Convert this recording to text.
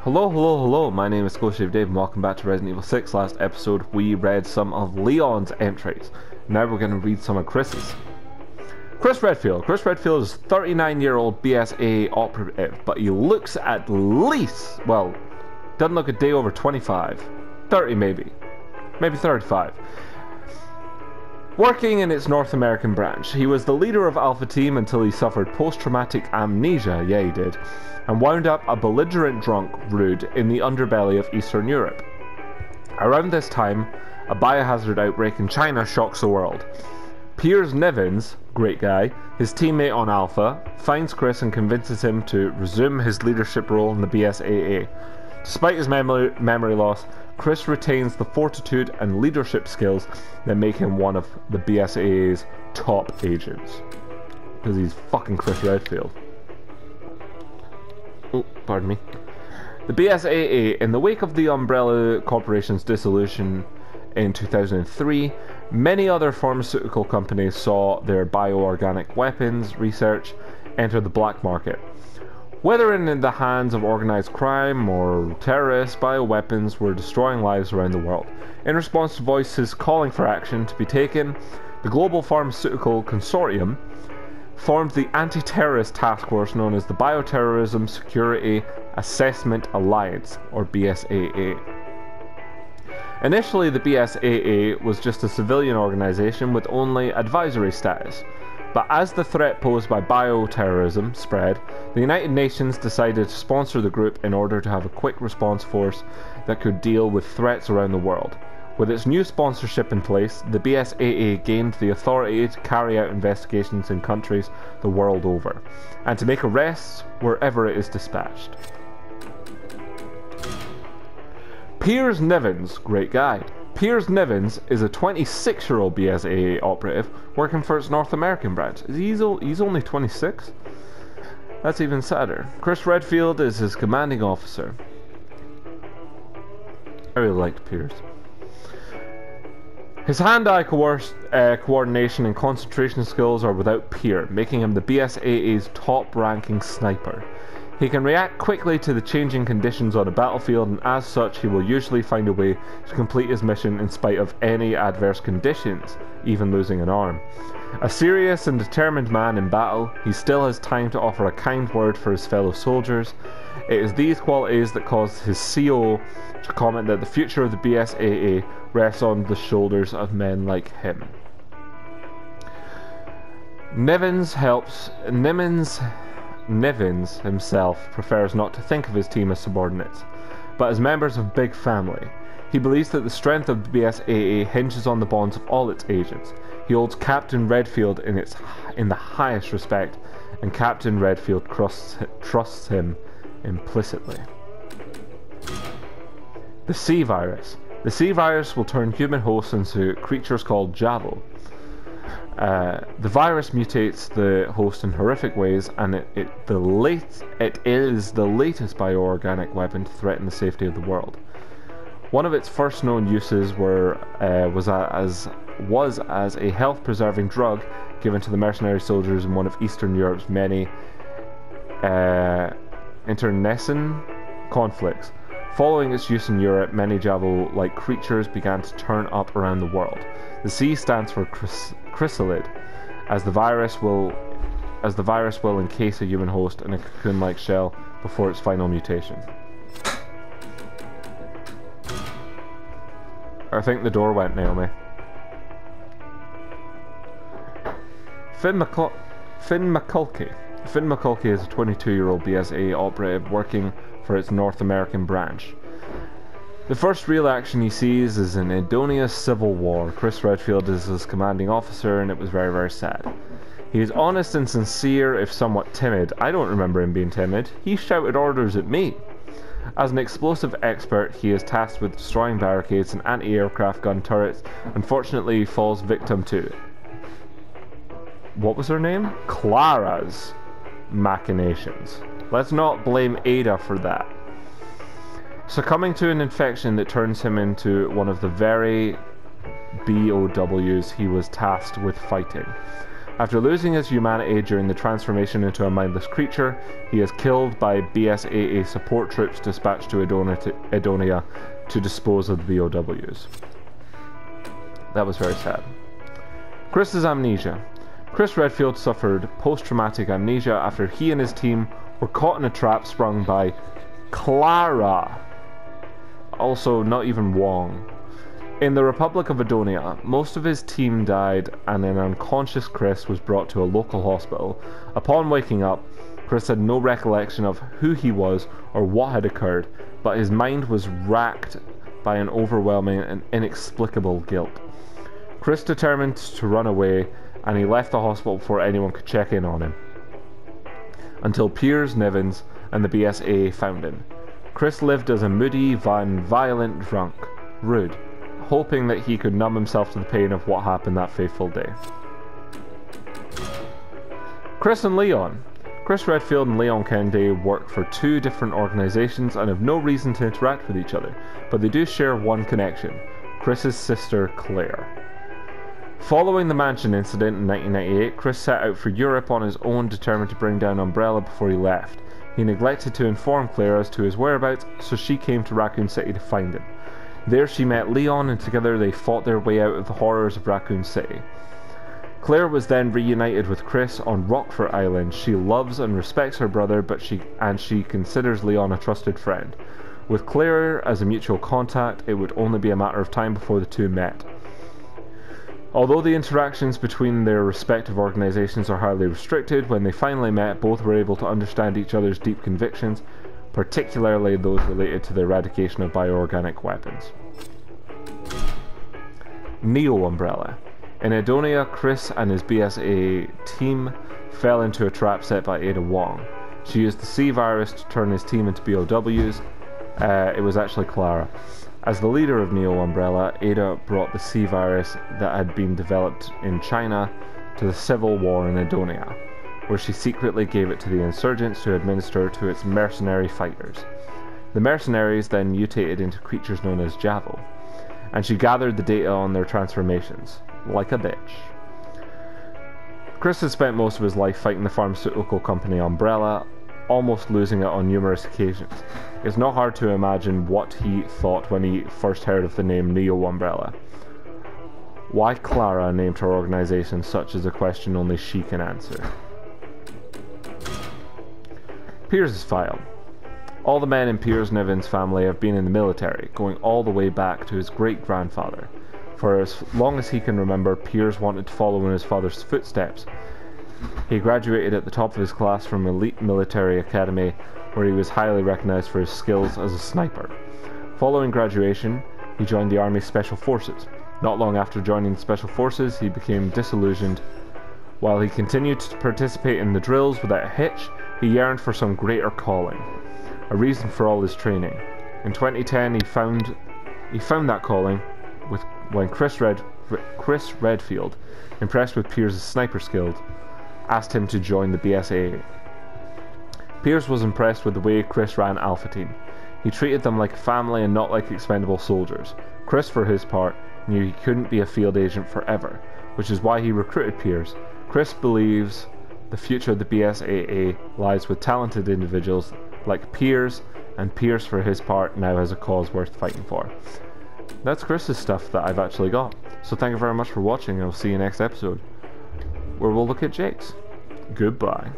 Hello, hello, hello, my name is Scotia Dave and welcome back to Resident Evil 6. Last episode we read some of Leon's entries. Now we're going to read some of Chris's. Chris Redfield. Chris Redfield is a 39-year-old BSAA operative, but he looks at least, well, doesn't look a day over 25. 30 maybe. Maybe 35. Working in its North American branch, he was the leader of Alpha Team until he suffered post-traumatic amnesia, yeah he did, and wound up a belligerent drunk rude in the underbelly of Eastern Europe. Around this time, a biohazard outbreak in China shocks the world. Piers Nevins, great guy, his teammate on Alpha, finds Chris and convinces him to resume his leadership role in the BSAA. Despite his memory loss, Chris retains the fortitude and leadership skills that make him one of the BSAA's top agents. Because he's fucking Chris Redfield. Oh, pardon me. The BSAA, in the wake of the Umbrella Corporation's dissolution in 2003, many other pharmaceutical companies saw their bioorganic weapons research enter the black market. Whether in the hands of organized crime or terrorists, bioweapons were destroying lives around the world. In response to voices calling for action to be taken, the Global Pharmaceutical Consortium formed the Anti-Terrorist Task Force known as the Bioterrorism Security Assessment Alliance, or BSAA. Initially, the BSAA was just a civilian organization with only advisory status. But as the threat posed by bioterrorism spread, the United Nations decided to sponsor the group in order to have a quick response force that could deal with threats around the world. With its new sponsorship in place, the BSAA gained the authority to carry out investigations in countries the world over, and to make arrests wherever it is dispatched. Piers Nevins, great guy. Piers Nevins is a 26-year-old BSAA operative working for its North American branch. He's only 26? That's even sadder. Chris Redfield is his commanding officer. I really liked Piers. His hand-eye coordination and concentration skills are without peer, making him the BSAA's top-ranking sniper. He can react quickly to the changing conditions on a battlefield, and as such he will usually find a way to complete his mission in spite of any adverse conditions, even losing an arm. A serious and determined man in battle, he still has time to offer a kind word for his fellow soldiers. It is these qualities that caused his CO to comment that the future of the BSAA rests on the shoulders of men like him. Nevins himself prefers not to think of his team as subordinates, but as members of a big family. He believes that the strength of the BSAA hinges on the bonds of all its agents. He holds Captain Redfield in the highest respect, and Captain Redfield trusts him implicitly. The C virus. The C virus will turn human hosts into creatures called Javo. The virus mutates the host in horrific ways, and it is the latest bioorganic weapon to threaten the safety of the world. One of its first known uses was as a health-preserving drug given to the mercenary soldiers in one of Eastern Europe's many internecine conflicts. Following its use in Europe, many Javo-like creatures began to turn up around the world. The C stands for chrysalid, as the virus will encase a human host in a cocoon-like shell before its final mutation. I think the door went, Naomi. Finn McCulkey. Finn McCulkey is a 22-year-old BSAA operative working for its North American branch. The first real action he sees is in Edonia's civil war. Chris Redfield is his commanding officer, and it was very, very sad. He is honest and sincere, if somewhat timid. I don't remember him being timid. He shouted orders at me. As an explosive expert, he is tasked with destroying barricades and anti-aircraft gun turrets. Unfortunately, he falls victim to... what was her name? Clara's machinations. Let's not blame Ada for that. Succumbing to an infection that turns him into one of the very BOWs he was tasked with fighting. After losing his humanity during the transformation into a mindless creature, he is killed by BSAA support troops dispatched to Edonia to dispose of the BOWs. That was very sad. Chris's amnesia. Chris Redfield suffered post-traumatic amnesia after he and his team were caught in a trap sprung by Clara. Also, not even Wong. In the Republic of Edonia, most of his team died and an unconscious Chris was brought to a local hospital. Upon waking up, Chris had no recollection of who he was or what had occurred, but his mind was racked by an overwhelming and inexplicable guilt. Chris determined to run away, and he left the hospital before anyone could check in on him, until Piers Nivens and the BSA found him. Chris lived as a moody, violent drunk, rude, hoping that he could numb himself to the pain of what happened that fateful day. Chris and Leon. Chris Redfield and Leon Kennedy work for two different organizations and have no reason to interact with each other, but they do share one connection: Chris's sister Claire. Following the mansion incident in 1998, Chris set out for Europe on his own, determined to bring down Umbrella before he left. He neglected to inform Claire as to his whereabouts, so she came to Raccoon City to find him. There she met Leon, and together they fought their way out of the horrors of Raccoon City. Claire was then reunited with Chris on Rockfort Island. She loves and respects her brother, but she considers Leon a trusted friend. With Claire as a mutual contact, it would only be a matter of time before the two met. Although the interactions between their respective organizations are highly restricted, when they finally met, both were able to understand each other's deep convictions, particularly those related to the eradication of bioorganic weapons. Neo Umbrella. In Edonia, Chris and his BSA team fell into a trap set by Ada Wong. She used the C-Virus to turn his team into BOWs. It was actually Clara. As the leader of Neo Umbrella, Ada brought the C-Virus that had been developed in China to the civil war in Edonia, where she secretly gave it to the insurgents to administer to its mercenary fighters. The mercenaries then mutated into creatures known as Javo, and she gathered the data on their transformations, like a bitch. Chris had spent most of his life fighting the pharmaceutical company Umbrella, almost losing it on numerous occasions. It's not hard to imagine what he thought when he first heard of the name Neo Umbrella. Why Clara named her organization such is a question only she can answer. Piers' file. All the men in Piers Nivens' family have been in the military, going all the way back to his great-grandfather. For as long as he can remember, Piers wanted to follow in his father's footsteps. He graduated at the top of his class from elite military academy, where he was highly recognized for his skills as a sniper. Following graduation, he joined the Army Special Forces. Not long after joining the Special Forces, he became disillusioned. While he continued to participate in the drills without a hitch, he yearned for some greater calling, a reason for all his training. In 2010, he found that calling when Chris Redfield, impressed with Piers' sniper skills, asked him to join the BSAA. Piers was impressed with the way Chris ran Alpha Team. He treated them like a family and not like expendable soldiers. Chris, for his part, knew he couldn't be a field agent forever, which is why he recruited Piers. Chris believes the future of the BSAA lies with talented individuals like Piers, and Piers, for his part, now has a cause worth fighting for. That's Chris's stuff that I've actually got. So thank you very much for watching, and I'll see you next episode, where we'll look at Jake's. Goodbye.